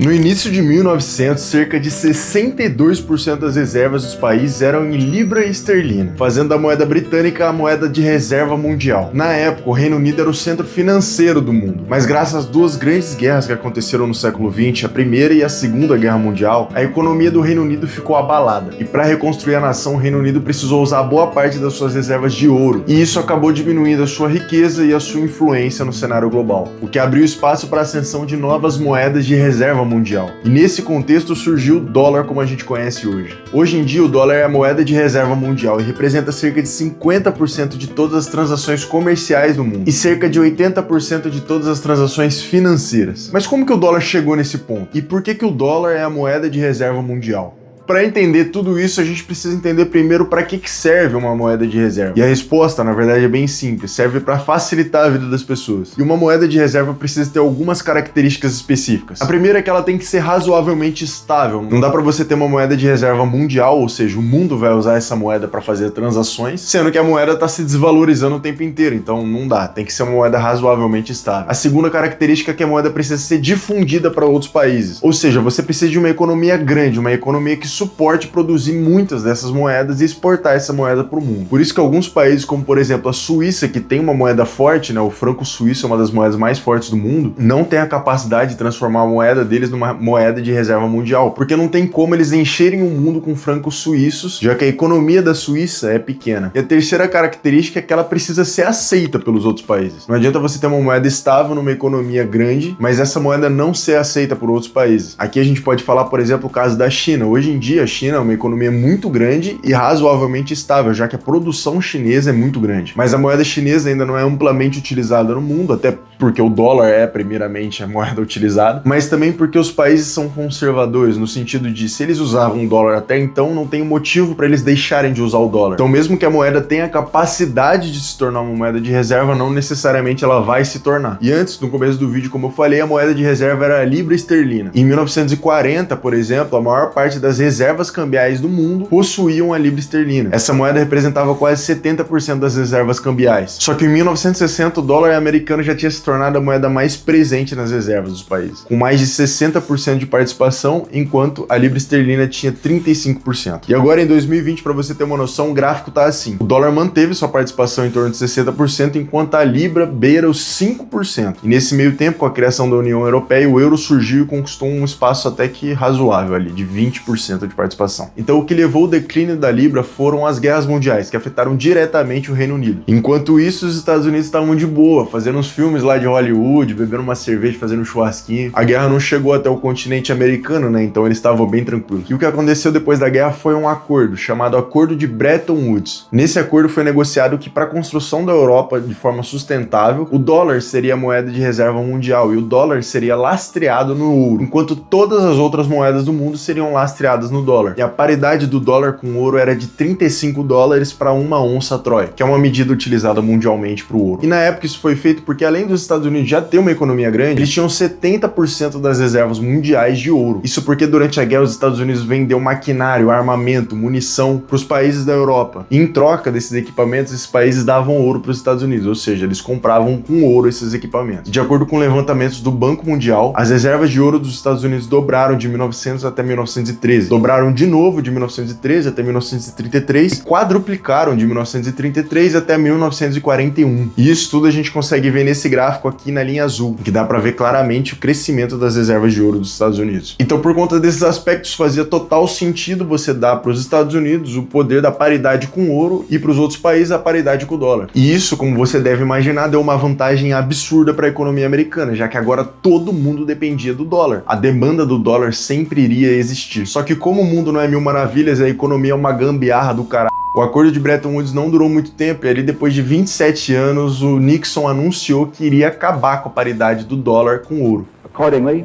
No início de 1900, cerca de 62% das reservas dos países eram em libra esterlina, fazendo da moeda britânica a moeda de reserva mundial. Na época, o Reino Unido era o centro financeiro do mundo, mas graças às duas grandes guerras que aconteceram no século XX, a Primeira e a Segunda Guerra Mundial, a economia do Reino Unido ficou abalada, e para reconstruir a nação, o Reino Unido precisou usar boa parte das suas reservas de ouro, e isso acabou diminuindo a sua riqueza e a sua influência no cenário global, o que abriu espaço para a ascensão de novas moedas de reserva mundial. E nesse contexto surgiu o dólar como a gente conhece hoje. Hoje em dia o dólar é a moeda de reserva mundial e representa cerca de 50% de todas as transações comerciais do mundo e cerca de 80% de todas as transações financeiras. Mas como que o dólar chegou nesse ponto? E por que o dólar é a moeda de reserva mundial? Para entender tudo isso, a gente precisa entender primeiro para que serve uma moeda de reserva. E a resposta, na verdade, é bem simples. Serve para facilitar a vida das pessoas. E uma moeda de reserva precisa ter algumas características específicas. A primeira é que ela tem que ser razoavelmente estável. Não dá para você ter uma moeda de reserva mundial, ou seja, o mundo vai usar essa moeda para fazer transações, sendo que a moeda está se desvalorizando o tempo inteiro. Então não dá. Tem que ser uma moeda razoavelmente estável. A segunda característica é que a moeda precisa ser difundida para outros países. Ou seja, você precisa de uma economia grande, uma economia que suporte produzir muitas dessas moedas e exportar essa moeda para o mundo. Por isso que alguns países, como por exemplo a Suíça, que tem uma moeda forte, né, o franco suíço é uma das moedas mais fortes do mundo, não tem a capacidade de transformar a moeda deles numa moeda de reserva mundial, porque não tem como eles encherem o mundo com francos suíços, já que a economia da Suíça é pequena. E a terceira característica é que ela precisa ser aceita pelos outros países. Não adianta você ter uma moeda estável numa economia grande, mas essa moeda não ser aceita por outros países. Aqui a gente pode falar, por exemplo, o caso da China. Hoje em dia, a China é uma economia muito grande e razoavelmente estável, já que a produção chinesa é muito grande. Mas a moeda chinesa ainda não é amplamente utilizada no mundo, até porque o dólar é primeiramente a moeda utilizada, mas também porque os países são conservadores, no sentido de se eles usavam o dólar até então, não tem motivo para eles deixarem de usar o dólar. Então mesmo que a moeda tenha a capacidade de se tornar uma moeda de reserva, não necessariamente ela vai se tornar. E antes, no começo do vídeo, como eu falei, a moeda de reserva era a libra esterlina. Em 1940, por exemplo, a maior parte das reservas cambiais do mundo possuíam a libra esterlina. Essa moeda representava quase 70% das reservas cambiais. Só que em 1960 o dólar americano já tinha se tornado a moeda mais presente nas reservas dos países, com mais de 60% de participação, enquanto a libra esterlina tinha 35%. E agora em 2020, para você ter uma noção, o gráfico tá assim. O dólar manteve sua participação em torno de 60%, enquanto a libra beira os 5%. E nesse meio tempo, com a criação da União Europeia, o euro surgiu e conquistou um espaço até que razoável ali, de 20% de participação. Então o que levou o declínio da libra foram as guerras mundiais, que afetaram diretamente o Reino Unido. Enquanto isso, os Estados Unidos estavam de boa, fazendo uns filmes lá de Hollywood, bebendo uma cerveja, fazendo um churrasquinho. A guerra não chegou até o continente americano, né? Então eles estavam bem tranquilos. E o que aconteceu depois da guerra foi um acordo, chamado Acordo de Bretton Woods. Nesse acordo foi negociado que para a construção da Europa de forma sustentável, o dólar seria a moeda de reserva mundial e o dólar seria lastreado no ouro, enquanto todas as outras moedas do mundo seriam lastreadas no dólar. E a paridade do dólar com ouro era de 35 dólares para uma onça Troy, que é uma medida utilizada mundialmente para o ouro. E na época isso foi feito porque além dos Estados Unidos já ter uma economia grande, eles tinham 70% das reservas mundiais de ouro. Isso porque durante a guerra os Estados Unidos vendeu maquinário, armamento, munição para os países da Europa. E em troca desses equipamentos, esses países davam ouro para os Estados Unidos, ou seja, eles compravam com ouro esses equipamentos. De acordo com levantamentos do Banco Mundial, as reservas de ouro dos Estados Unidos dobraram de 1900 até 1913. Dobraram de novo de 1913 até 1933 e quadruplicaram de 1933 até 1941. E isso tudo a gente consegue ver nesse gráfico aqui na linha azul, que dá para ver claramente o crescimento das reservas de ouro dos Estados Unidos. Então, por conta desses aspectos, fazia total sentido você dar para os Estados Unidos o poder da paridade com ouro e para os outros países a paridade com o dólar. E isso, como você deve imaginar, deu uma vantagem absurda para a economia americana, já que agora todo mundo dependia do dólar. A demanda do dólar sempre iria existir. Só que como o mundo não é mil maravilhas, a economia é uma gambiarra do caralho. O acordo de Bretton Woods não durou muito tempo e ali depois de 27 anos o Nixon anunciou que iria acabar com a paridade do dólar com ouro. Accordingly,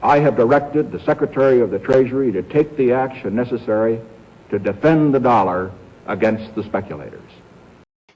I have directed the Secretary of the Treasury to take the action necessary to defend the dollar against the speculators.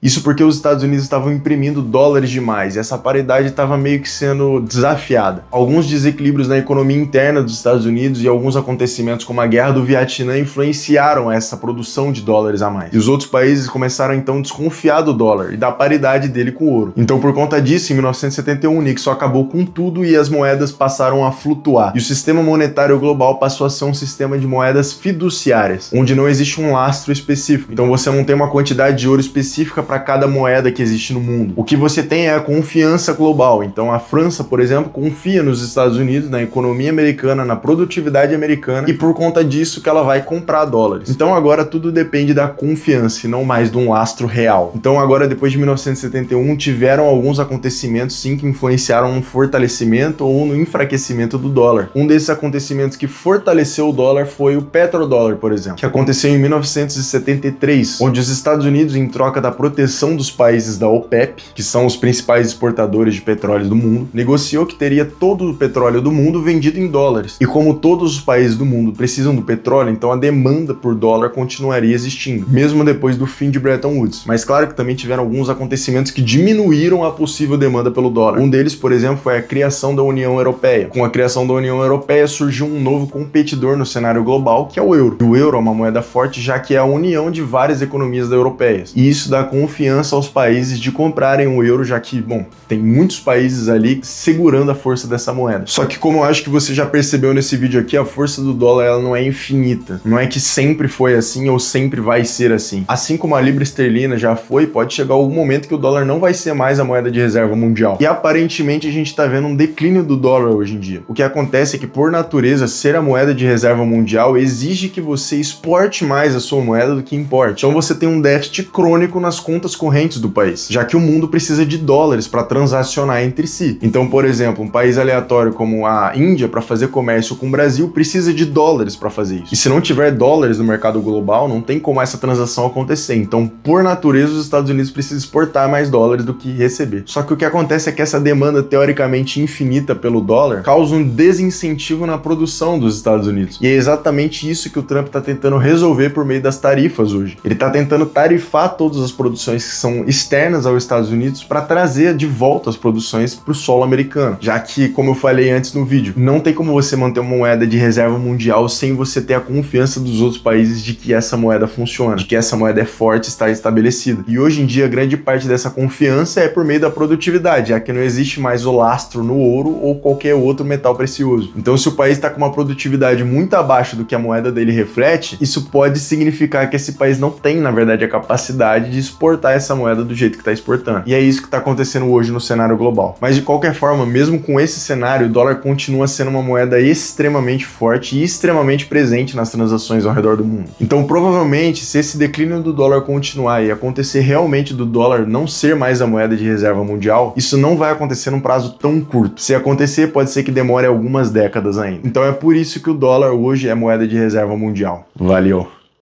Isso porque os Estados Unidos estavam imprimindo dólares demais e essa paridade estava meio que sendo desafiada. Alguns desequilíbrios na economia interna dos Estados Unidos e alguns acontecimentos como a Guerra do Vietnã influenciaram essa produção de dólares a mais. E os outros países começaram então a desconfiar do dólar e da paridade dele com o ouro. Então por conta disso, em 1971, Nixon acabou com tudo e as moedas passaram a flutuar. E o sistema monetário global passou a ser um sistema de moedas fiduciárias, onde não existe um lastro específico. Então você não tem uma quantidade de ouro específica para cada moeda que existe no mundo. O que você tem é a confiança global. Então a França, por exemplo, confia nos Estados Unidos, na economia americana, na produtividade americana, e por conta disso que ela vai comprar dólares. Então agora tudo depende da confiança e não mais de um lastro real. Então agora, depois de 1971, tiveram alguns acontecimentos sim que influenciaram no fortalecimento ou no enfraquecimento do dólar. Um desses acontecimentos que fortaleceu o dólar foi o petrodólar, por exemplo, que aconteceu em 1973, onde os Estados Unidos, em troca da proteção dos países da OPEP, que são os principais exportadores de petróleo do mundo, negociou que teria todo o petróleo do mundo vendido em dólares. E como todos os países do mundo precisam do petróleo, então a demanda por dólar continuaria existindo, mesmo depois do fim de Bretton Woods. Mas claro que também tiveram alguns acontecimentos que diminuíram a possível demanda pelo dólar. Um deles, por exemplo, foi a criação da União Europeia. Com a criação da União Europeia surgiu um novo competidor no cenário global, que é o euro. E o euro é uma moeda forte, já que é a união de várias economias europeias. E isso dá confiança aos países de comprarem o euro, já que, bom, tem muitos países ali segurando a força dessa moeda. Só que, como eu acho que você já percebeu nesse vídeo aqui, a força do dólar ela não é infinita. Não é que sempre foi assim ou sempre vai ser assim. Assim como a libra esterlina já foi, pode chegar algum momento que o dólar não vai ser mais a moeda de reserva mundial. E aparentemente a gente tá vendo um declínio do dólar hoje em dia. O que acontece é que, por natureza, ser a moeda de reserva mundial exige que você exporte mais a sua moeda do que importe. Então você tem um déficit crônico nas contas correntes do país, já que o mundo precisa de dólares para transacionar entre si. Então, por exemplo, um país aleatório como a Índia, para fazer comércio com o Brasil, precisa de dólares para fazer isso. E se não tiver dólares no mercado global, não tem como essa transação acontecer. Então, por natureza, os Estados Unidos precisam exportar mais dólares do que receber. Só que o que acontece é que essa demanda teoricamente infinita pelo dólar causa um desincentivo na produção dos Estados Unidos. E é exatamente isso que o Trump está tentando resolver por meio das tarifas hoje. Ele está tentando tarifar todas as produções que são externas aos Estados Unidos para trazer de volta as produções para o solo americano. Já que, como eu falei antes no vídeo, não tem como você manter uma moeda de reserva mundial sem você ter a confiança dos outros países de que essa moeda funciona, de que essa moeda é forte, está estabelecida. E hoje em dia, grande parte dessa confiança é por meio da produtividade, já que não existe mais o lastro no ouro ou qualquer outro metal precioso. Então, se o país está com uma produtividade muito abaixo do que a moeda dele reflete, isso pode significar que esse país não tem, na verdade, a capacidade de exportar essa moeda do jeito que está exportando. E é isso que está acontecendo hoje no cenário global. Mas de qualquer forma, mesmo com esse cenário, o dólar continua sendo uma moeda extremamente forte e extremamente presente nas transações ao redor do mundo. Então, provavelmente, se esse declínio do dólar continuar e acontecer realmente do dólar não ser mais a moeda de reserva mundial, isso não vai acontecer num prazo tão curto. Se acontecer, pode ser que demore algumas décadas ainda. Então é por isso que o dólar hoje é moeda de reserva mundial. Valeu!